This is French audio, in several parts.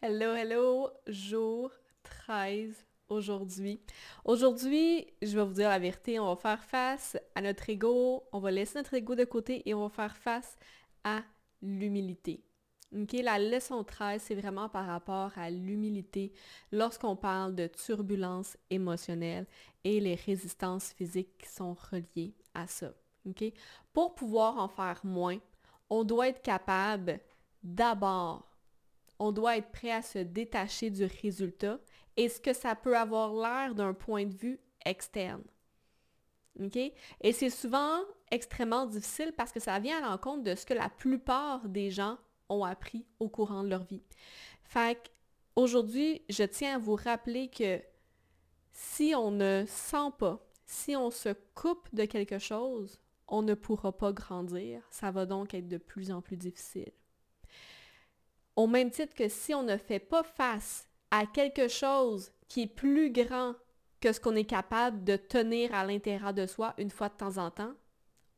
Hello, hello, jour 13 aujourd'hui. Aujourd'hui, je vais vous dire la vérité, on va faire face à notre ego, on va laisser notre ego de côté et on va faire face à l'humilité. OK? La leçon 13, c'est vraiment par rapport à l'humilité lorsqu'on parle de turbulences émotionnelles et les résistances physiques qui sont reliées à ça. OK? Pour pouvoir en faire moins, on doit être capable d'abord on doit être prêt à se détacher du résultat et ce que ça peut avoir l'air d'un point de vue externe. OK? Et c'est souvent extrêmement difficile parce que ça vient à l'encontre de ce que la plupart des gens ont appris au courant de leur vie. Fait qu'aujourd'hui, je tiens à vous rappeler que si on ne sent pas, si on se coupe de quelque chose, on ne pourra pas grandir. Ça va donc être de plus en plus difficile. Au même titre que si on ne fait pas face à quelque chose qui est plus grand que ce qu'on est capable de tenir à l'intérieur de soi une fois de temps en temps,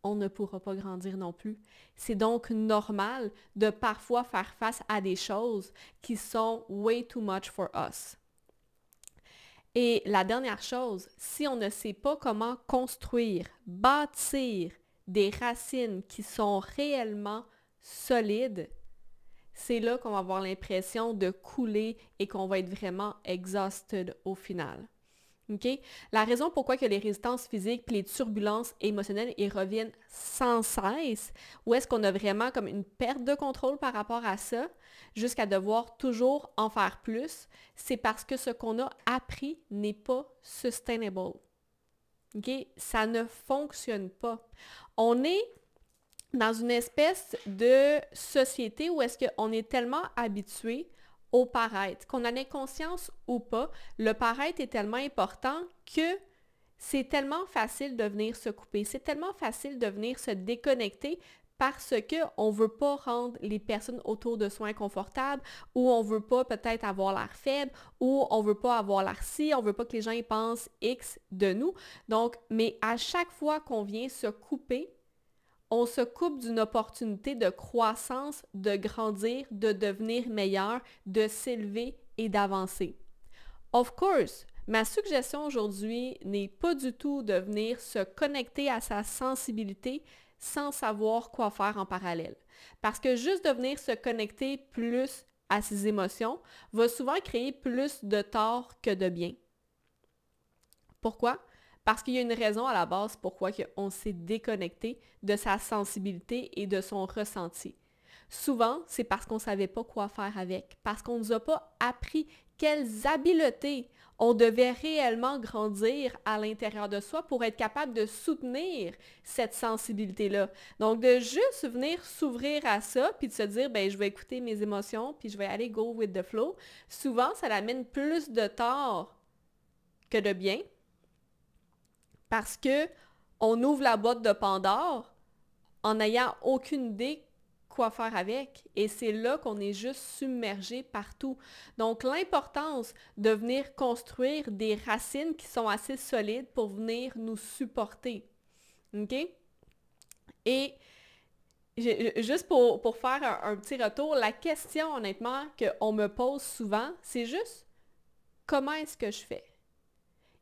on ne pourra pas grandir non plus. C'est donc normal de parfois faire face à des choses qui sont way too much for us. Et la dernière chose, si on ne sait pas comment construire, bâtir des racines qui sont réellement solides, c'est là qu'on va avoir l'impression de couler et qu'on va être vraiment exhausted au final. Okay? La raison pourquoi que les résistances physiques et les turbulences émotionnelles ils reviennent sans cesse, ou est-ce qu'on a vraiment comme une perte de contrôle par rapport à ça, jusqu'à devoir toujours en faire plus, c'est parce que ce qu'on a appris n'est pas sustainable. Okay? Ça ne fonctionne pas. On est dans une espèce de société où est-ce qu'on est tellement habitué au paraître, qu'on en ait conscience ou pas, le paraître est tellement important que c'est tellement facile de venir se couper, c'est tellement facile de venir se déconnecter parce qu'on ne veut pas rendre les personnes autour de soi inconfortables ou on ne veut pas peut-être avoir l'air faible ou on ne veut pas avoir l'air ci, on ne veut pas que les gens y pensent X de nous. Donc, mais à chaque fois qu'on vient se couper, on se coupe d'une opportunité de croissance, de grandir, de devenir meilleur, de s'élever et d'avancer. Of course, ma suggestion aujourd'hui n'est pas du tout de venir se connecter à sa sensibilité sans savoir quoi faire en parallèle. Parce que juste de venir se connecter plus à ses émotions va souvent créer plus de tort que de bien. Pourquoi? Parce qu'il y a une raison à la base pourquoi on s'est déconnecté de sa sensibilité et de son ressenti. Souvent, c'est parce qu'on ne savait pas quoi faire avec, parce qu'on ne nous a pas appris quelles habiletés on devait réellement grandir à l'intérieur de soi pour être capable de soutenir cette sensibilité-là. Donc, de juste venir s'ouvrir à ça, puis de se dire, ben je vais écouter mes émotions, puis je vais aller go with the flow, souvent, ça l'amène plus de tort que de bien, parce que on ouvre la boîte de Pandore en n'ayant aucune idée quoi faire avec. Et c'est là qu'on est juste submergé partout. Donc, l'importance de venir construire des racines qui sont assez solides pour venir nous supporter. OK? Et juste pour faire un petit retour, la question, honnêtement, qu'on me pose souvent, c'est juste comment est-ce que je fais?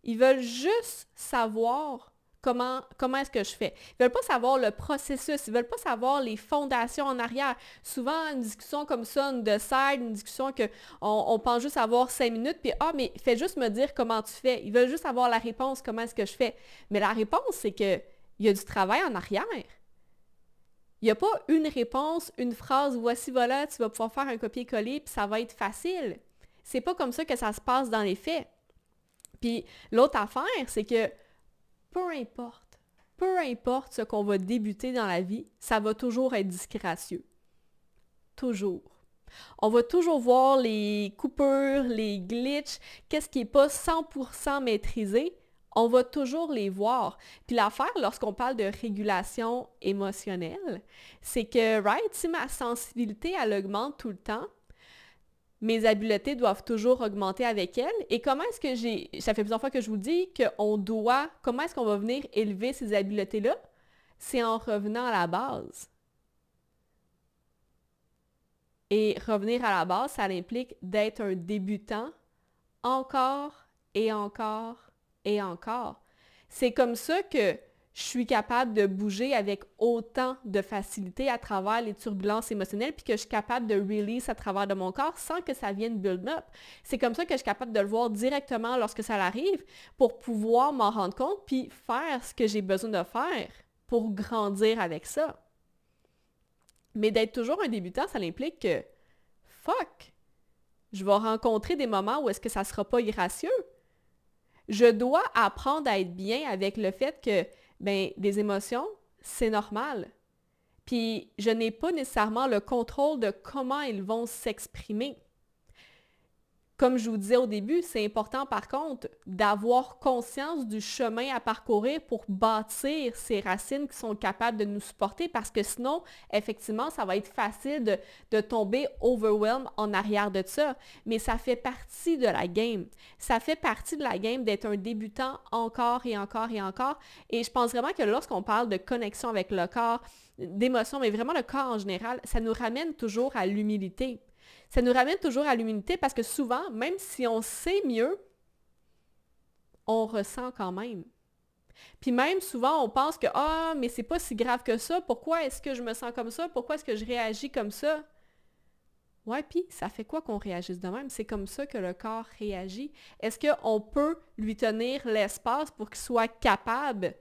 Ils veulent juste savoir comment est-ce que je fais. Ils veulent pas savoir le processus, ils veulent pas savoir les fondations en arrière. Souvent, une discussion comme ça, une de side, une discussion on pense juste avoir 5 minutes, puis mais fais juste me dire comment tu fais. Ils veulent juste avoir la réponse, comment est-ce que je fais. Mais la réponse, c'est qu'il y a du travail en arrière. Il n'y a pas une réponse, une phrase, voici, voilà, tu vas pouvoir faire un copier-coller, puis ça va être facile. C'est pas comme ça que ça se passe dans les faits. Puis l'autre affaire, c'est que peu importe ce qu'on va débuter dans la vie, ça va toujours être disgracieux. Toujours. On va toujours voir les coupures, les glitches, qu'est-ce qui n'est pas 100% maîtrisé, on va toujours les voir. Puis l'affaire, lorsqu'on parle de régulation émotionnelle, c'est que, right, si ma sensibilité, elle augmente tout le temps, mes habiletés doivent toujours augmenter avec elle. Et comment est-ce que ça fait plusieurs fois que je vous dis comment est-ce qu'on va venir élever ces habiletés-là? C'est en revenant à la base. Et revenir à la base, ça implique d'être un débutant encore et encore et encore. C'est comme ça que je suis capable de bouger avec autant de facilité à travers les turbulences émotionnelles, puis que je suis capable de release à travers de mon corps sans que ça vienne build up. C'est comme ça que je suis capable de le voir directement lorsque ça arrive pour pouvoir m'en rendre compte, puis faire ce que j'ai besoin de faire pour grandir avec ça. Mais d'être toujours un débutant, ça implique que, fuck, je vais rencontrer des moments où est-ce que ça sera pas gracieux. Je dois apprendre à être bien avec le fait que, des émotions, c'est normal. Puis, je n'ai pas nécessairement le contrôle de comment ils vont s'exprimer. Comme je vous disais au début, c'est important par contre d'avoir conscience du chemin à parcourir pour bâtir ces racines qui sont capables de nous supporter parce que sinon, effectivement, ça va être facile de tomber overwhelmed en arrière de ça. Mais ça fait partie de la game. Ça fait partie de la game d'être un débutant encore et encore et encore. Et je pense vraiment que lorsqu'on parle de connexion avec le corps, d'émotion, mais vraiment le corps en général, ça nous ramène toujours à l'humilité. Ça nous ramène toujours à l'humilité parce que souvent, même si on sait mieux, on ressent quand même. Puis même souvent, on pense que « Ah, mais c'est pas si grave que ça. Pourquoi est-ce que je me sens comme ça? Pourquoi est-ce que je réagis comme ça? » Ouais, puis ça fait quoi qu'on réagisse de même? C'est comme ça que le corps réagit. Est-ce qu'on peut lui tenir l'espace pour qu'il soit capable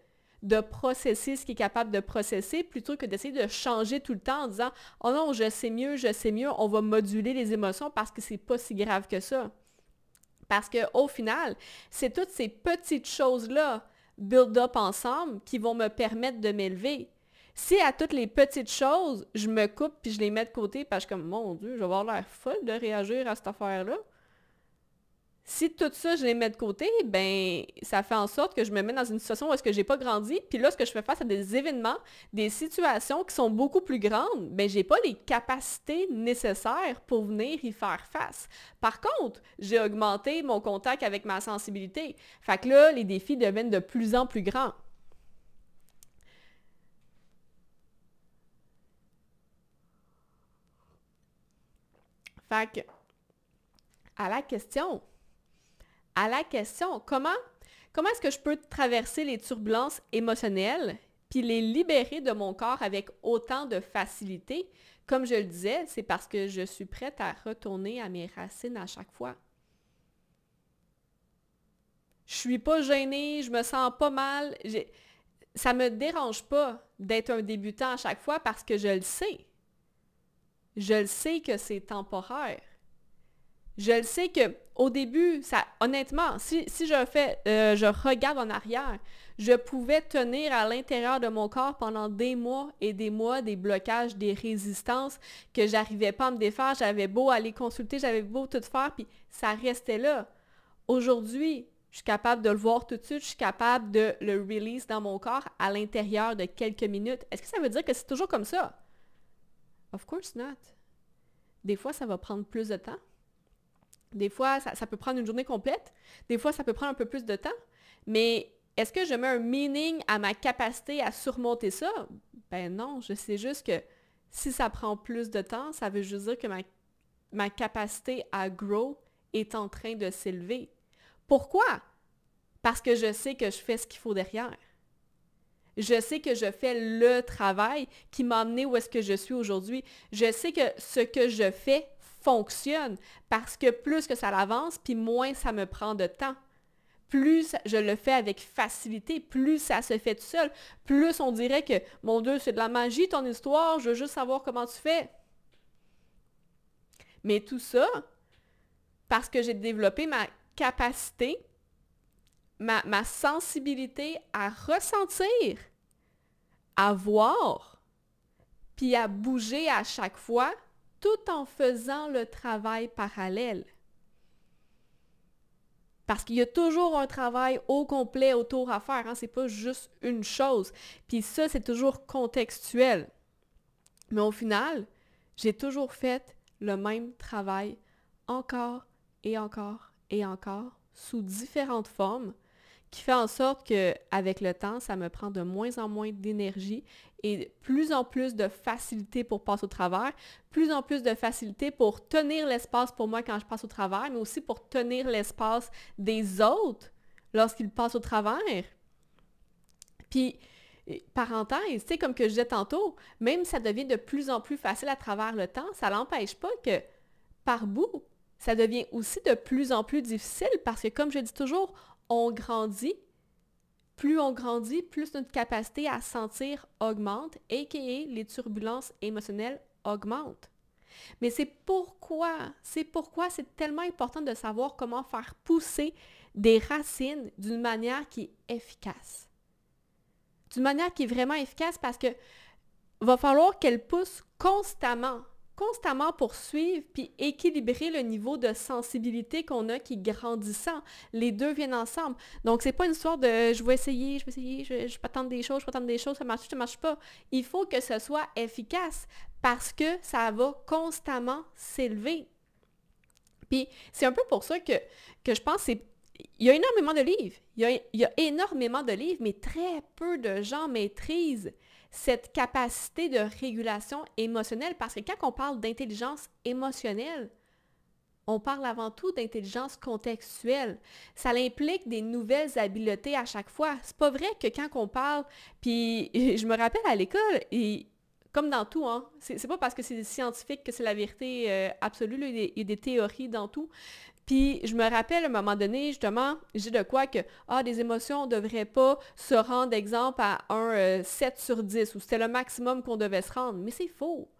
de processer ce qu'il est capable de processer plutôt que d'essayer de changer tout le temps en disant « Oh non, je sais mieux, on va moduler les émotions parce que c'est pas si grave que ça. » Parce qu'au final, c'est toutes ces petites choses-là build up ensemble qui vont me permettre de m'élever. Si à toutes les petites choses, je me coupe puis je les mets de côté parce que je suis comme « Mon Dieu, je vais avoir l'air folle de réagir à cette affaire-là. » Si tout ça, je les mets de côté, ça fait en sorte que je me mets dans une situation où est-ce que j'ai pas grandi, puis là, ce que je fais face à des événements, des situations qui sont beaucoup plus grandes, j'ai pas les capacités nécessaires pour venir y faire face. Par contre, j'ai augmenté mon contact avec ma sensibilité. Fait que là, les défis deviennent de plus en plus grands. Fait que, à la question, comment est-ce que je peux traverser les turbulences émotionnelles puis les libérer de mon corps avec autant de facilité? Comme je le disais, c'est parce que je suis prête à retourner à mes racines à chaque fois. Je suis pas gênée, je me sens pas mal. Ça me dérange pas d'être un débutant à chaque fois parce que je le sais. Je le sais que c'est temporaire. Je le sais qu'au début, honnêtement, si je regarde en arrière, je pouvais tenir à l'intérieur de mon corps pendant des mois, des blocages, des résistances que j'arrivais pas à me défaire. J'avais beau aller consulter, j'avais beau tout faire, puis ça restait là. Aujourd'hui, je suis capable de le voir tout de suite, je suis capable de le release dans mon corps à l'intérieur de quelques minutes. Est-ce que ça veut dire que c'est toujours comme ça? Of course not. Des fois, ça va prendre plus de temps. Des fois, ça peut prendre une journée complète. Des fois, ça peut prendre un peu plus de temps. Mais est-ce que je mets un meaning à ma capacité à surmonter ça? Ben non, je sais juste que si ça prend plus de temps, ça veut juste dire que ma capacité à grow est en train de s'élever. Pourquoi? Parce que je sais que je fais ce qu'il faut derrière. Je sais que je fais le travail qui m'a amené où est-ce que je suis aujourd'hui. Je sais que ce que je fais fonctionne parce que plus que ça avance, puis moins ça me prend de temps. Plus je le fais avec facilité, plus ça se fait tout seul, plus on dirait que, mon Dieu, c'est de la magie ton histoire, je veux juste savoir comment tu fais. Mais tout ça, parce que j'ai développé ma capacité, ma sensibilité à ressentir, à voir, puis à bouger à chaque fois, tout en faisant le travail parallèle. Parce qu'il y a toujours un travail au complet autour à faire, hein? C'est pas juste une chose. Puis ça, c'est toujours contextuel. Mais au final, j'ai toujours fait le même travail encore et encore et encore, sous différentes formes, qui fait en sorte qu'avec le temps, ça me prend de moins en moins d'énergie et plus en plus de facilité pour passer au travers, plus en plus de facilité pour tenir l'espace pour moi quand je passe au travers, mais aussi pour tenir l'espace des autres lorsqu'ils passent au travers. Puis, parenthèse, tu sais, comme que je disais tantôt, même si ça devient de plus en plus facile à travers le temps, ça n'empêche pas que, par bout, ça devient aussi de plus en plus difficile parce que, comme je dis toujours, on grandit. Plus on grandit, plus notre capacité à sentir augmente, a.k.a. les turbulences émotionnelles augmentent. Mais c'est pourquoi c'est tellement important de savoir comment faire pousser des racines d'une manière qui est efficace. D'une manière qui est vraiment efficace parce que va falloir qu'elle pousse constamment pour suivre puis équilibrer le niveau de sensibilité qu'on a qui est grandissant. Les deux viennent ensemble. Donc, c'est pas une histoire de je vais essayer, je peux attendre des choses, ça marche pas. Il faut que ce soit efficace parce que ça va constamment s'élever. Puis, c'est un peu pour ça que je pense que il y a énormément de livres. Il y a énormément de livres, mais très peu de gens maîtrisent cette capacité de régulation émotionnelle parce que quand on parle d'intelligence émotionnelle, on parle avant tout d'intelligence contextuelle. Ça implique des nouvelles habiletés à chaque fois. C'est pas vrai que quand on parle, puis je me rappelle à l'école, et comme dans tout, hein, c'est pas parce que c'est scientifique que c'est la vérité absolue, là, il y a des théories dans tout. Puis je me rappelle à un moment donné, justement, j'ai de quoi que des émotions, on ne devrait pas se rendre, exemple, à un 7 sur 10, ou c'était le maximum qu'on devait se rendre. Mais c'est faux.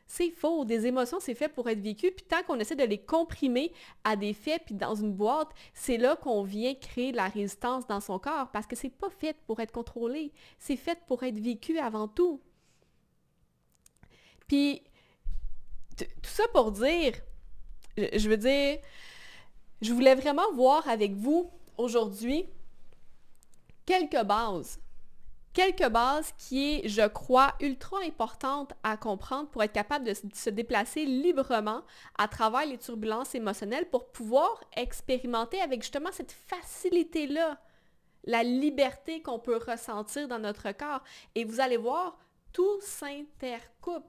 C'est faux. Des émotions, c'est fait pour être vécu. Puis tant qu'on essaie de les comprimer à des faits, puis dans une boîte, c'est là qu'on vient créer de la résistance dans son corps, parce que c'est pas fait pour être contrôlé. C'est fait pour être vécu avant tout. Puis, tout ça pour dire, je veux dire... Je voulais vraiment voir avec vous aujourd'hui quelques bases qui est, je crois, ultra importantes à comprendre pour être capable de se déplacer librement à travers les turbulences émotionnelles pour pouvoir expérimenter avec justement cette facilité-là, la liberté qu'on peut ressentir dans notre corps. Et vous allez voir, tout s'intercoupe.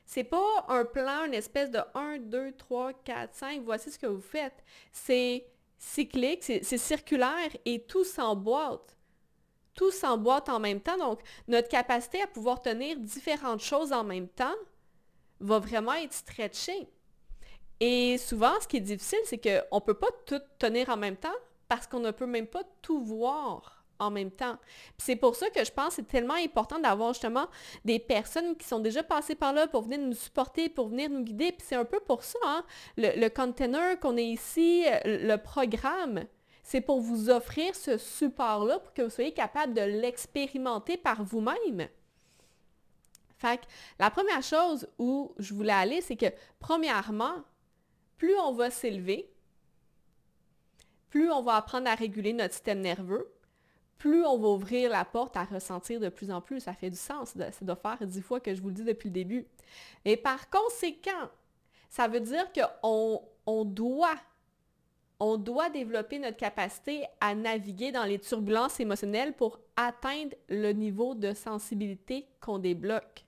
C'est pas un plan, une espèce de 1, 2, 3, 4, 5, voici ce que vous faites. C'est cyclique, c'est circulaire et tout s'emboîte. Tout s'emboîte en même temps. Donc, notre capacité à pouvoir tenir différentes choses en même temps va vraiment être stretchée. Et souvent, ce qui est difficile, c'est qu'on ne peut pas tout tenir en même temps parce qu'on ne peut même pas tout voir en même temps. Puis c'est pour ça que je pense que c'est tellement important d'avoir justement des personnes qui sont déjà passées par là pour venir nous supporter, pour venir nous guider. Puis c'est un peu pour ça, hein, le container qu'on est ici, le programme, c'est pour vous offrir ce support-là pour que vous soyez capable de l'expérimenter par vous-même. Fait que la première chose où je voulais aller, c'est que premièrement, plus on va s'élever, plus on va apprendre à réguler notre système nerveux, plus on va ouvrir la porte à ressentir de plus en plus. Ça fait du sens. Ça doit faire 10 fois que je vous le dis depuis le début. Et par conséquent, ça veut dire qu'on doit développer notre capacité à naviguer dans les turbulences émotionnelles pour atteindre le niveau de sensibilité qu'on débloque.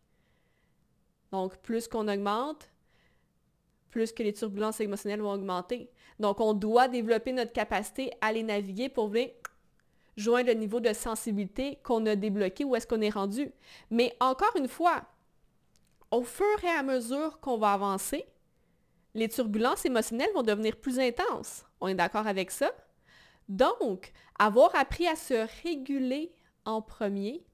Donc, plus qu'on augmente, plus que les turbulences émotionnelles vont augmenter. Donc, on doit développer notre capacité à les naviguer pour venir joindre le niveau de sensibilité qu'on a débloqué, où est-ce qu'on est rendu. Mais encore une fois, au fur et à mesure qu'on va avancer, les turbulences émotionnelles vont devenir plus intenses. On est d'accord avec ça? Donc, avoir appris à se réguler en premier,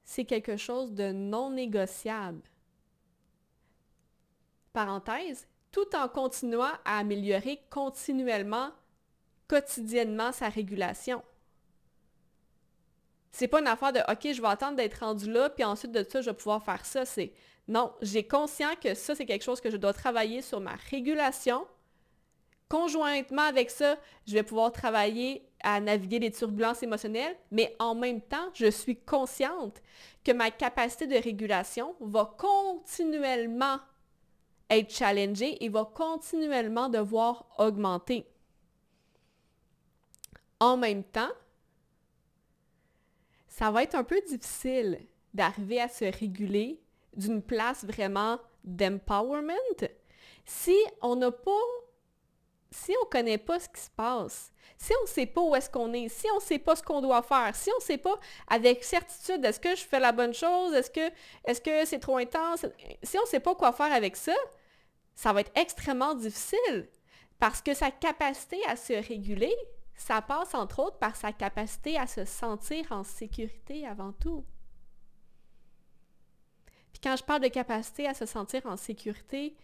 c'est quelque chose de non négociable. Parenthèse, tout en continuant à améliorer continuellement, quotidiennement sa régulation. C'est pas une affaire de « OK, je vais attendre d'être rendu là, puis ensuite de ça, je vais pouvoir faire ça. » C'est non, j'ai conscience que ça, c'est quelque chose que je dois travailler sur ma régulation. Conjointement avec ça, je vais pouvoir travailler à naviguer les turbulences émotionnelles, mais en même temps, je suis consciente que ma capacité de régulation va continuellement être challengée et va continuellement devoir augmenter. En même temps, ça va être un peu difficile d'arriver à se réguler d'une place vraiment d'empowerment si on n'a pas, si on ne connaît pas ce qui se passe, si on ne sait pas où est-ce qu'on est, si on ne sait pas ce qu'on doit faire, si on ne sait pas avec certitude, est-ce que je fais la bonne chose, est-ce que c'est trop intense, si on ne sait pas quoi faire avec ça, ça va être extrêmement difficile parce que sa capacité à se réguler, ça passe entre autres par sa capacité à se sentir en sécurité avant tout. Puis quand je parle de capacité à se sentir en sécurité,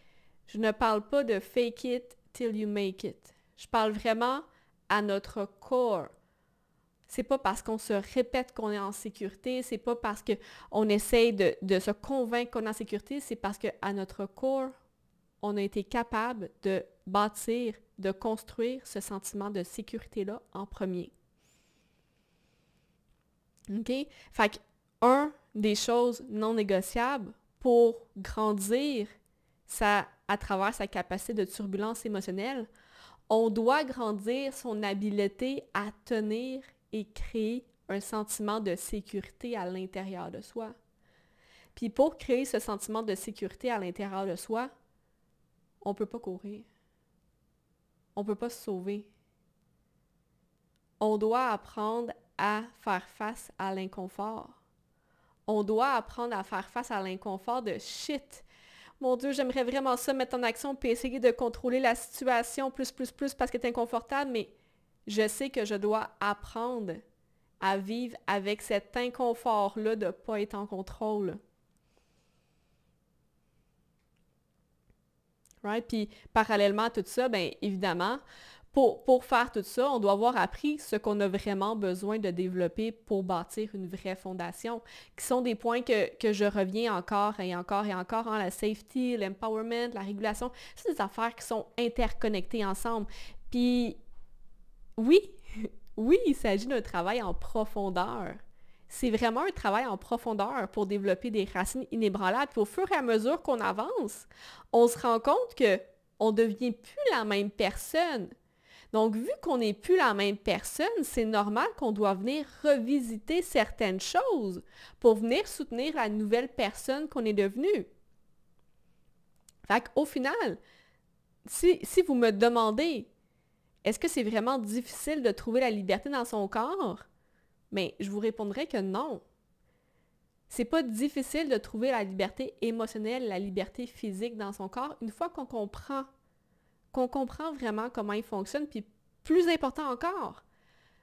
je ne parle pas de fake it till you make it. Je parle vraiment à notre corps. C'est pas parce qu'on se répète qu'on est en sécurité, c'est pas parce qu'on essaye de se convaincre qu'on est en sécurité, c'est parce qu'à notre corps, on a été capable de bâtir, de construire ce sentiment de sécurité-là en premier. OK? Fait que, des choses non négociables pour grandir à travers sa capacité de turbulence émotionnelle, on doit grandir son habileté à tenir et créer un sentiment de sécurité à l'intérieur de soi. Puis pour créer ce sentiment de sécurité à l'intérieur de soi, on ne peut pas courir. On ne peut pas se sauver. On doit apprendre à faire face à l'inconfort. On doit apprendre à faire face à l'inconfort de « shit, mon Dieu, j'aimerais vraiment ça mettre en action puis essayer de contrôler la situation plus parce que c'est inconfortable, mais je sais que je dois apprendre à vivre avec cet inconfort-là de ne pas être en contrôle. » Right? Puis parallèlement à tout ça, bien évidemment, pour faire tout ça, on doit avoir appris ce qu'on a vraiment besoin de développer pour bâtir une vraie fondation, qui sont des points que je reviens encore et encore et encore, la safety, l'empowerment, la régulation, c'est des affaires qui sont interconnectées ensemble. Puis oui, oui, il s'agit d'un travail en profondeur. C'est vraiment un travail en profondeur pour développer des racines inébranlables. Puis au fur et à mesure qu'on avance, on se rend compte qu'on ne devient plus la même personne. Donc, vu qu'on n'est plus la même personne, c'est normal qu'on doit venir revisiter certaines choses pour venir soutenir la nouvelle personne qu'on est devenue. Fait qu'au final, si vous me demandez, est-ce que c'est vraiment difficile de trouver la liberté dans son corps? Mais je vous répondrai que non. C'est pas difficile de trouver la liberté émotionnelle, la liberté physique dans son corps une fois qu'on comprend vraiment comment il fonctionne, puis plus important encore,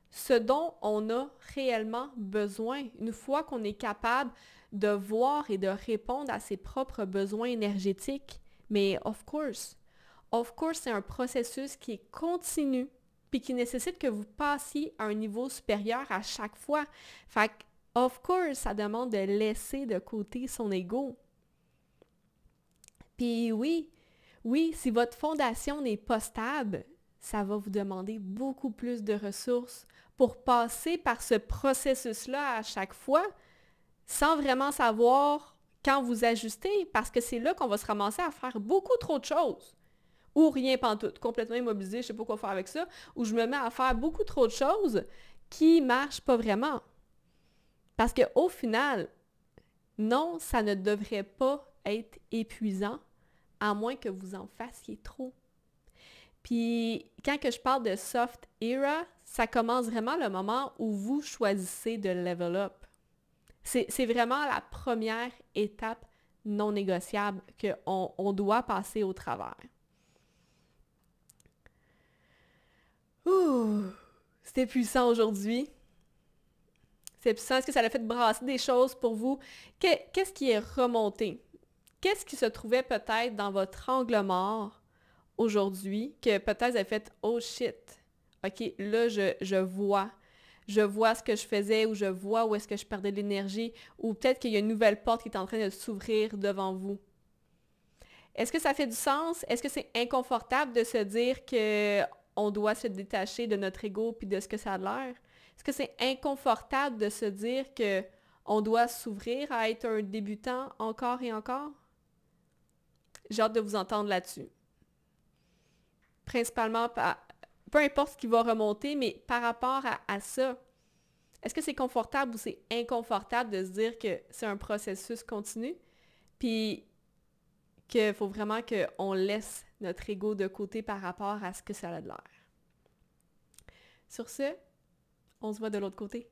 ce dont on a réellement besoin, une fois qu'on est capable de voir et de répondre à ses propres besoins énergétiques. Mais of course, c'est un processus qui est continu, puis qui nécessite que vous passiez à un niveau supérieur à chaque fois. Fait que, of course, ça demande de laisser de côté son ego. Puis oui, si votre fondation n'est pas stable, ça va vous demander beaucoup plus de ressources pour passer par ce processus-là à chaque fois, sans vraiment savoir quand vous ajuster, parce que c'est là qu'on va se ramasser à faire beaucoup trop de choses. Ou rien pantoute, complètement immobilisé, je ne sais pas quoi faire avec ça, ou je me mets à faire beaucoup trop de choses qui ne marchent pas vraiment. Parce qu'au final, non, ça ne devrait pas être épuisant, à moins que vous en fassiez trop. Puis, quand que je parle de soft era, ça commence vraiment le moment où vous choisissez de level up. C'est vraiment la première étape non négociable qu'on doit passer au travers. Ouh, c'était puissant aujourd'hui. C'est puissant. Est-ce que ça a fait brasser des choses pour vous? Qu'est-ce qui est remonté? Qu'est-ce qui se trouvait peut-être dans votre angle mort aujourd'hui que peut-être vous avez fait « Oh shit! OK, là, je vois. Je vois ce que je faisais ou je vois où est-ce que je perdais de l'énergie ou peut-être qu'il y a une nouvelle porte qui est en train de s'ouvrir devant vous. » Est-ce que ça fait du sens? Est-ce que c'est inconfortable de se dire qu'on doit se détacher de notre ego puis de ce que ça a l'air? Est-ce que c'est inconfortable de se dire qu'on doit s'ouvrir à être un débutant encore et encore? J'ai hâte de vous entendre là-dessus. Principalement, peu importe ce qui va remonter, mais par rapport à ça, est-ce que c'est confortable ou c'est inconfortable de se dire que c'est un processus continu, puis qu'il faut vraiment qu'on laisse notre ego de côté par rapport à ce que ça a de l'air. Sur ce, on se voit de l'autre côté.